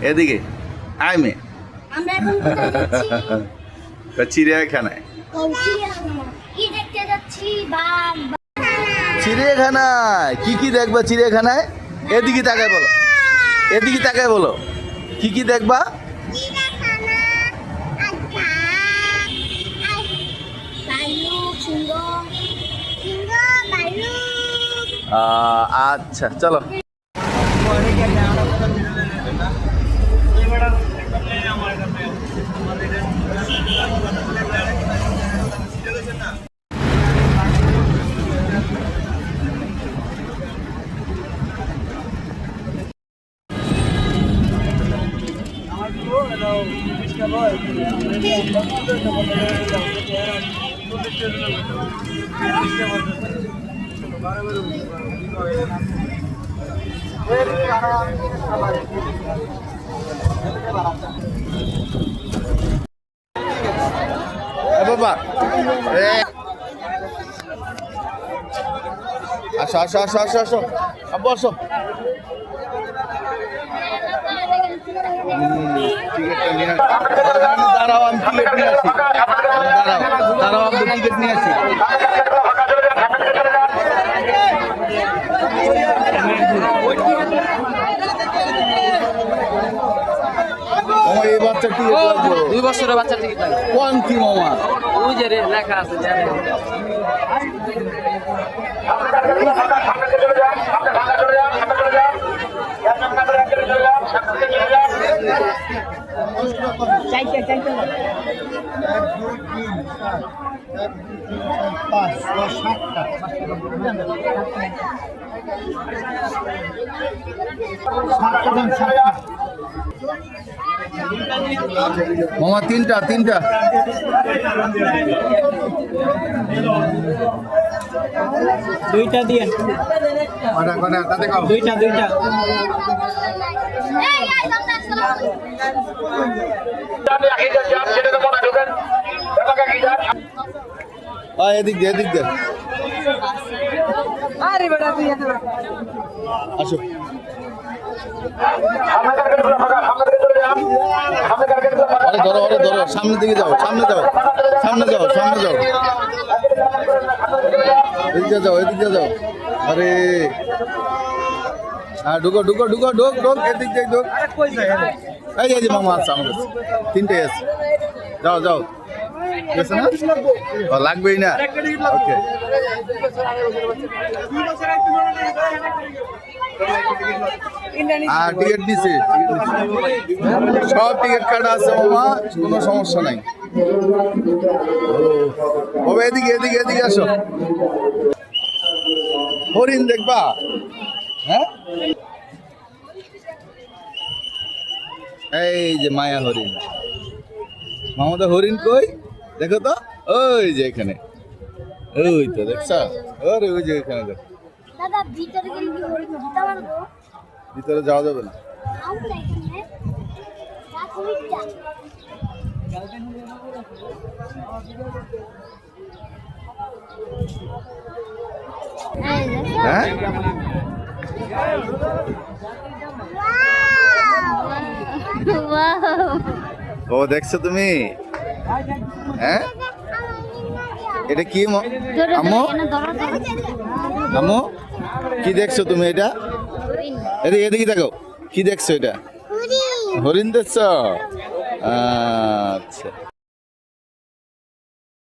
এদিকে আয় মেয়ে। আমরা এখন কোথায় যাচ্ছি? চিড়িয়াখানায়। কি দেখতে যাচ্ছি? বাঘ। চিড়িয়াখানায় কি কি দেখবা চিড়িয়াখানায়? এদিকে তাকায় বলো, এদিকে তাকায় বলো, কি কি দেখবা? আচ্ছা চলো। বাবা আসো আসো আসো আসো আসো আব্বু আসো। টিকিটটা নিয়ে দাঁড়াও, আমি টিকিট নিয়ে আসি। দাঁড়াও দাঁড়াও, আমি টিকিট নিয়ে আসি। এই বাচ্চার টিকিট লাগবে, 2 বছরের বাচ্চার টিকিট লাগে। কোন কি মামা? ওই যে লেখা আছে চাইতে চাইতে 1 2 3 4 5 6 7টা মামা তিনটা তিনটা। দুইটা দিয়ে দুইটা দুইটা এদিক দিয়ে এদিক দিয়ে আরে বড় তুই আসো। আরে ধরো আরে ধরো, সামনের দিকে যাও, সামনে যাও, সামনে যাও, সামনে যাও, এদিকে যাও, এদিকে যাও। আরে হ্যাঁ ঢুকো ঢুকো ঢুকো ঢুক ঢুক, এদিক দিয়ে ঢুক। এই যে মামা আছে আমার কাছে, তিনটে আছে। যাও যাও, গেছে না? লাগবেই না। ওকে টিকিট নিছে, সব টিকিট কাটা আছে মামা, কোনো সমস্যা নাই। বাবা এদিকে এদিকে এদিকে আসো। হরিণ দেখবা? হ্যাঁ এই যে মায়া হরিণ। মামাদের হরিণ কই দেখো তো, ওই যে এখানে, ওই তো দেখছা, ওরে ওই যে এখানে দেখো। দাদা ভিতরে গেলে কি হরিণ দিতে পারবো? ভিতরে যাওয়া যাবে না। হ্যাঁ ও দেখছো তুমি? হ্যাঁ এটা কি আম্মু? আম্মু কি দেখছো তুমি এটা? এদিকে এদিকে দেখো, কি দেখছো এটা? হরিণ দেখছো?